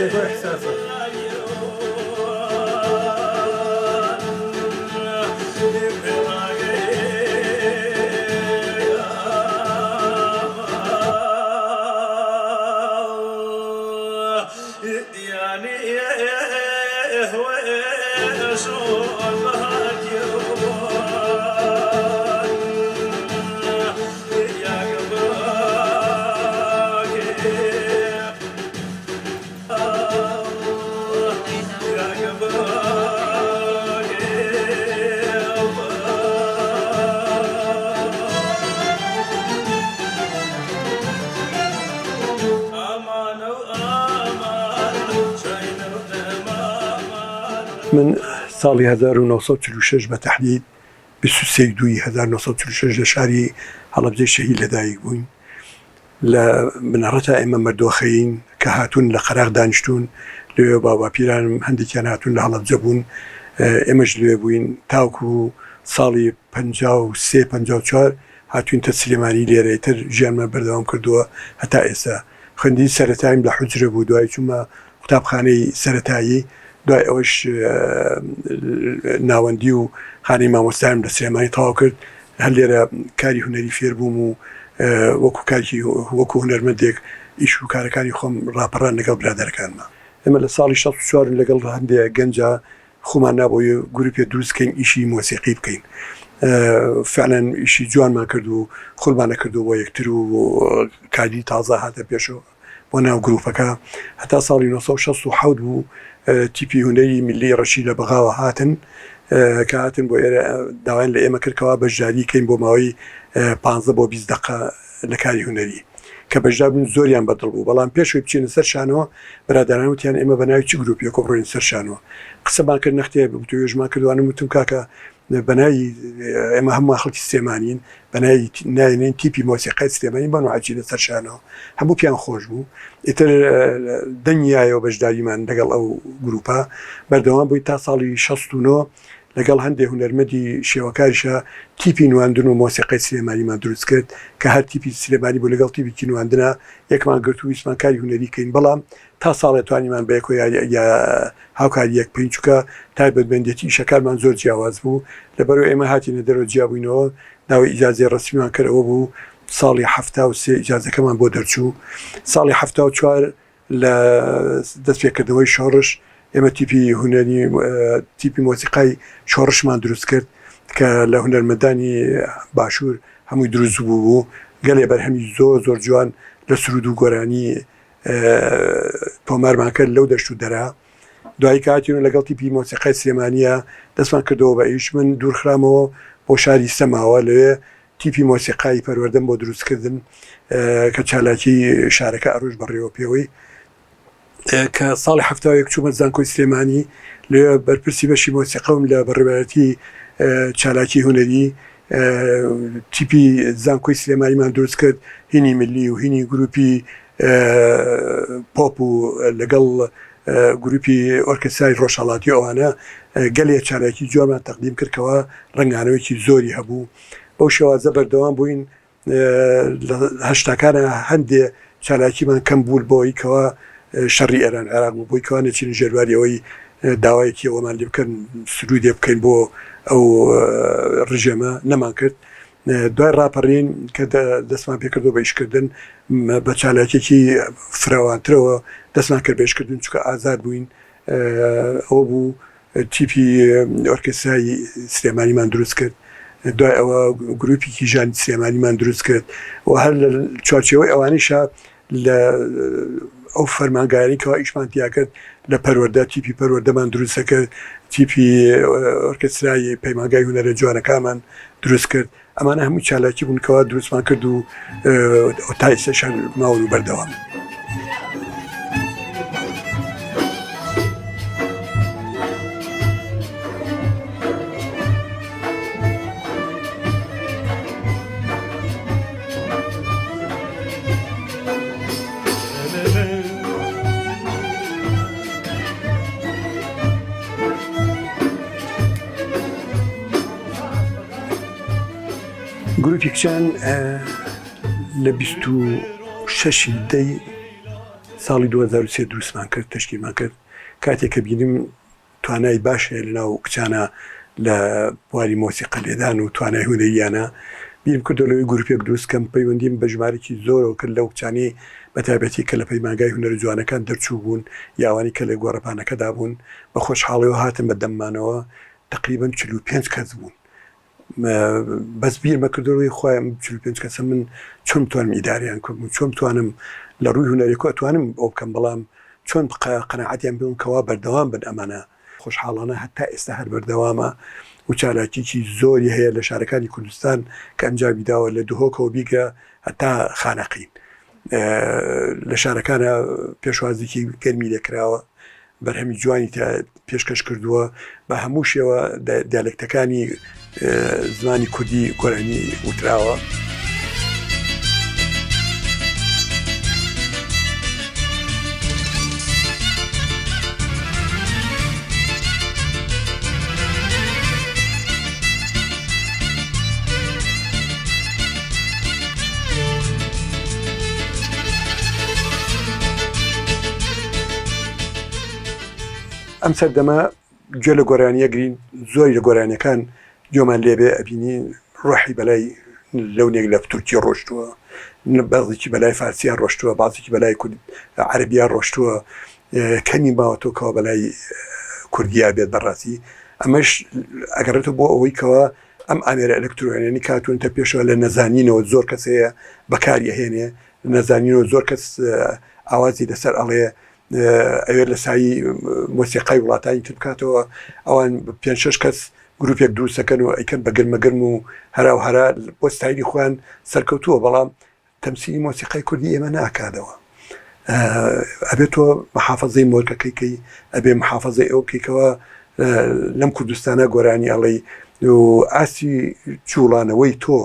حسێت و احساسە من ساڵی 1946 بە تەحدید 23/2/1946 لە شاری هەڵەبجەی شەهید لەدایک بووین لە بنەڕەتە ئێمە مەردۆخەین کە هاتوون لە قەراغ دانیشتون لەوێ باپیرانم هەندێکیان هاتوون لە هەڵەبجە بوون ئێمەش لێ بووین تاوکو ساڵی 53-54 هاتوینتە سلێمانی لێرەتر ژیانمان بەردەوام کردووە هەتا ئێستا خوێندی سەرەتایم لە حوجرە بوو دوای چوومە قوتابخانەی سەرەتایی دوای ئەوەش ناوەندی و خانەی مامۆستایم لە سلێمانی تەواو کرد هەر لێرە کاری هونەری فێر بووم و وەکو هونەرمەندێک ئیش و کارەکانی خۆم ڕاپەڕان لەگەڵ برادەرەکانمە ئێمە لە ساڵی 64 لەگەڵ هەندێک گەنجە خۆمان نابۆیە گروپێ دروستکەین ئیشی مۆسیقی بکەین فعلەن ئیشی جوانمان کرد و خۆمانە کردو بۆ یەکتر و کاری تازە هاتە پێشەوە بۆ ناو گروپەکە هەتا ساڵی 1967 بوو تیپی هونەری میلی ڕەشی لە بەغاوە هاتن کە هاتن بۆ ئێرە داوایان لە ئێمە کردکەوە بەشداری کەین بۆ ماوەی 15 بۆ 20 دقە لە کاری هونەری کە بەشدار بوون زۆریان بەدڵ بوو بەڵام پێشوی بچینە سەر شانەوە برادران وتیان ئێمە بە ناوی چ گروپی کۆبڕۆین سەر شانەوە قسەمان کرد نەختێ توێژمان کردوانم وتم کاکە بەناوی ئێمە هەموو خەڵکی سلێمانین بەناوی ناوێنین تیپی مۆسیقای سلێمانی بان و عەجی لەسەر شانەوە هەموو پیان خۆش بوو ئیتر دەنگیایەوە بەشداریمان لەگەڵ ئەو گروپە بەردەوام بووی تا ساڵی 69 لەگەڵ هەندێک هونەرمەندی شێوەکاریشە تیپی نواندن و مۆسیقای سلێمانیمان دروست کرد کە هەر تیپی سلێمانی بوو لەگەڵ تیپی نواندنە یەکمان گرت و ویسمان کاری هونەری کەین بەڵام تا ساڵێ توانیمان بەیەکۆ یا هاوکاری یەک پێین چووکە تایبەتمەندێتی ئیشەکانمان زۆر جیاواز بوو لەبەرەوە ئێمە هاتینە دەرەوە جیابووینەوە داوای ئیجازەی ڕەسمیمان کردەوە بوو ساڵی 73 ئیجازەکەمان بۆ دەرچوو ساڵی 74 لە دەستپێکردنەوەی شۆڕش ئێمە تیپی هونەری تیپی مۆسیقای شۆڕشمان دروست کرد کە لە هونەرمەندانی باشوور هەمووی دروست بوو گەلێ بەرهەمی زۆر جوان لە سرود و گۆرانی تۆمارمان کرد لەو دەشت و دەرا دوایی کاتیون لەگەڵ تیپی مۆسیقای سلێمانیە دەستمان کردەوە بە ئیش من دوورخرامەوە بۆ شاری سەماوە لەوێ تیپی مۆسیقای پەروەردەم بۆ دروستکردن کە چالاکی شارەکە ئەڕۆژ بەڕێوە پێوەی کە ساڵی 71 چوومە زانکۆی سلێمانی لێ بەرپرسی بەشی مۆسیقەم لە بەڕێوەتی چالاکی هونەری تیپی زانکۆی سلێمانیمان دروست کرد هینی ملی و هینی گروپی پۆپ و لەگەڵ گروپی ئۆرکسترای ڕۆژهەڵاتی ئەوانە گەلێ چالاکی جوانمان تەقدیم کردکەوە ڕنگانەوەیکی زۆری هەبوو بەو شێوازە بەردەوام بووین لە هەشتاکانە هەندێ چالاکیمان کەم بوو بۆی کەوە شەڕی ئێران عێراق بوو بۆی کەوا نەچین ژێرواریەوەی داوایەکی ئەوەمان لێ بکەن سرودێ بکەین بۆ ئەو ڕژێمە نەمان کرد دوای ڕاپەڕین کە دەستمان پێکردو بە ئیشکردن بە چالاکێکی فراوانترەوە دەستمان کرد بە ئیشکردن چونکە ئازاد بووین ئەوە بوو تیپی ئۆرکسترای سلێمانیمان دروست کرد دوای ئەوە گروپێکی ژانی سلێمانیمان دروست کرد و هەر لە چوارچێوەی ئەوانیشە لە ئەو فەرمانگایانی کەەوە ئیشمان تیا کرد لە پەروەردە تیپی پەروەردەمان دروستە کرد تیپی ئۆرکسترای پەیمانگای هونەرە جوانەکانمان دروست کرد ئەمانە هەموو چالاکی بوون کەەوە دروستمان کرد و تا ئێستاشان ماون و بەردەوام گروپی کچان لە 26 دەی ساڵی 2023 دروستمان کرد تشکیلمان کرد کاتێک کە بینیم توانای باش هەیە لەناو کچانە لە بواری مۆسیقە لێدان و توانای هونەریانە بیم کردەوەی گروپێک دروستکەم پەیوەندیم بە ژمارەی زۆرەوە کرد لەو کچانی بەتایبەتی کە لە پەیمانگای هونەر جوانەکان دەرچوو بوون یاوانی کە لە گۆڕەپانەکەدا بوون بە خۆشحاڵیەوە هاتن بە دەممانەوە تقریبا 45 کەس بوون بەس بیرمە کردەوەی خۆیان 45 کەسە من چۆن توانم ئیداریان کردم چۆن توانم لە ڕووی هونەرێکۆ توانم ئەو بکەم بەڵام چۆن قەناعەتیان بێن کەوا بەردەوام بن ئەمانە خۆشحاڵانە هەتا ئێستا هەر بەردەوامە و چالاکیی زۆری هەیە لە شارەکانی کوردستان کە ئەنجامی داوە لە دهۆکەوە بیگە هەتا خانەقین لە شارەکانە پێشوازێکی گەرمی لێکراوە بەرهەمی جوانی پێشکەش کردووە بە هەموو شێوە دیالکتەکانی زمانی کوردی گۆرانی وتراوە. ئەم سەردەمە گوێ لە گۆرانیە گرین زۆری لە گۆرانیەکان گوێمان لێبێ ئەبینی ڕۆحی بەلای لەونێک لە تورکی ڕۆشتووە بەڵێکی بەلای فارسیان ڕۆشتووە بازێکی بەلای عەرەبیان ڕۆشتووە کەمی ماوەتەوە بەلای کوردیا بێت بەڕاستی ئەمەش ئەگەڕێتەوە بۆ ئەوەی کەوە ئەم ئامێرە ئەلکترۆنیانی کاتونتە پێشەوە لە نەزانینەوە زۆر کەسەیە بەکاری هێنێ نەزانینەوە زۆر کەس ئاوازی لەسەر ئەڵێ ئەوێ لە سایی مۆسیقای وڵاتانی تر بکاتەوە ئەوان 5-6 کەس گروپێک دروستەکەن و ئەیکەن بە گرمەگرم و هەرا و هەرا بۆ ستایلی خۆیان سەرکەوتووە بەڵام تەمسیلی مۆسیقای کوردی ئێمە ناکاتەوە ئەبێت تۆ محافەزەی مۆرکەکەیکەی ئەبێ محافەزەی ئەو بکەیتەوە لەم کوردستانە گۆرانی ئەڵێ و ئاسی جوڵانەوەی تۆ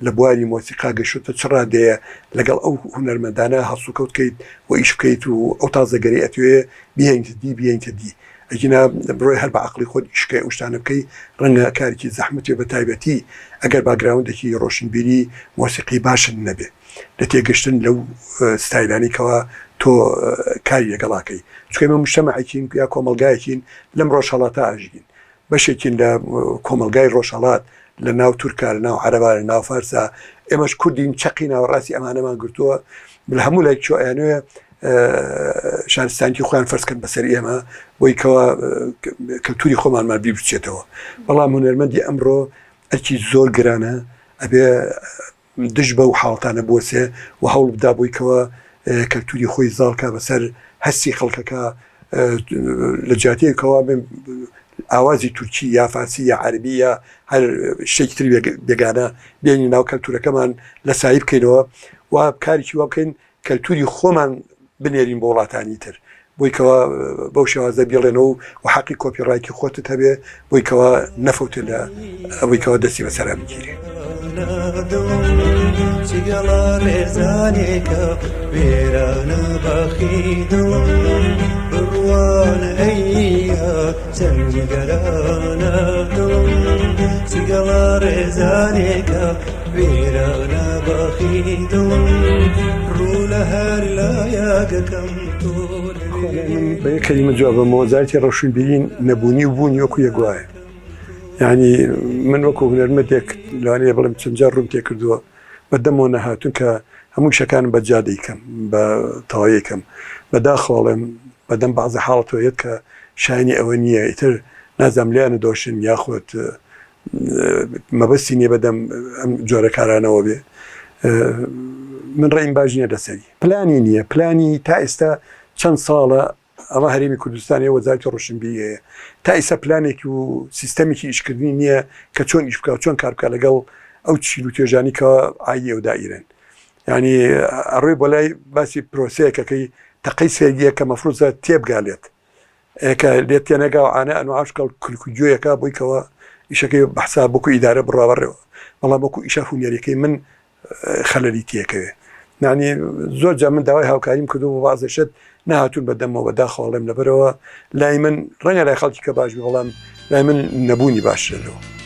لە بواری مۆسیقا گەشتە چڕا دەیە لەگەڵ ئەو هونەرمەندانە هەڵسوکەوت بکەیت و ئیش بکەیت و ئەو تازەگەری ئەتوێ بیهێنتە دی ئەگینا بڕۆی هەر بە عقلی خۆت ئیشکەی ئەو شتانە بکەی ڕەنگە کارێکی زەحمەتێ بە تایبەتی ئەگەر باگراوندێکی ڕۆشنبیری مۆسیقی باشن نەبێ لە تێگەشتن لەو ستایلانێکەوە تۆ کاری لەگەڵاکەی چکە ئێمە مجتەمەعێکین یا کۆمەلگایەکین لەم ڕۆژهەڵاتە ئاژین بەشێکین لە کۆمەلگای ڕۆژهەڵات لە ناو تورکا لە ناو عەرەبا لە ناو فارسا ئێمەش کوردین چەقی ناوەڕاستی ئەمانەمان گرتووە لە هەموو لای چۆ ئەیانوێ شارستانکی خۆیان فەرزکەن بەسەر ئێمە بۆی کەوە کەلتوری خۆمانمان بیر بچێتەوە بەڵام هونەرمەندی ئەمڕۆ ئەرکی زۆر گرانە ئەبێ دش بە و حاڵتانە بۆسێ و هەوڵ بدا بۆی کەوە کەلتوری خۆی زاڵکە بەسەر هەستی خەڵکەکە لە جاتەیەکەوە ئاوازی تورکی یا فارسی یا عەربی یا هەر شتێکی تر بێگانە بێنی ناو کەلتورەکەمان لە سایی بکەینەوە و کارێکی وا بکەین کەلتوری خۆمان بنێرین بە وڵاتانی تر بۆی کەوە بەو شێوازە بێڵێنەوە و حەقی کۆپیڕایتی خۆتت هەبێ بۆی کەوە نەفەوتە لە ئەوەی کەوە دەستی بەسەرا بگیرێ چگەڵا ڕێزانێکە وێرانە بەخیدم بڕوانە ئەیە چەنگەرانە چگەڵا ڕێزانێکە وێرانە بەخیدم ڕوو لە هەر لایەگەکەم تۆ بە یەک کەلیمە جواب بە مۆزایەتی ڕەوشنبیرین نەبوونی و بوونی وەکو یەکوایە یعنی من وەکو هونەرمەندێک لەوانەیە بڵێم چەند جار ڕووم تێ کردووە بەدەمەوە نەهاتوون کە هەموو شەکانم بە جا دەیکەم بە تەواویەکەم بەداخەڵێم بەدەم بەعزە حاڵەتەوەیەت کە شایانی ئەوە نییە ئیتر نازام لیانە دۆشن یاخۆت مەبەستی نییە بەدەم ئەم جۆرە کارانەوە بێ من ڕێیم باش نییە لەسەری پلانی نییە پلانی تا ئێستا چەند ساڵە ئەمە هەرێمی کوردستانی وەزارەتی ڕۆشنبیری هەیە تا ئێستا پلانێکی و سیستەمێکی ئیشکردنی نییە کە چۆن ئیش بکات چۆن کار بکات لەگەڵ ئەو چیل و توێژانی کەەوە ئایە و دائیرن ینی ئەڕۆی بۆ لای باسی پرۆسەیەکەکەی تەقەی سێگیە کە مەفروزە تێبگالێت کە لێت تێنەگا و ئانە ئەنوعاشکەڵ کولکوگوێیەکە بۆی کەوە ئیشەکەی بەحسا بۆکو ئیدارە بڕاوەڕێەوە بەڵام وەکو ئیشە هونەریەکەی من خەلەلی تێکەوێ نانی زۆر جا من داوای هاوکاریم کردو بۆ بازەشت نهاتون بەدەمەوە بەداخەڵێم لەبەرەوە لای من ڕەنگە لای خەڵکی کە باش بڵام لای من نەبوونی باشە لەوە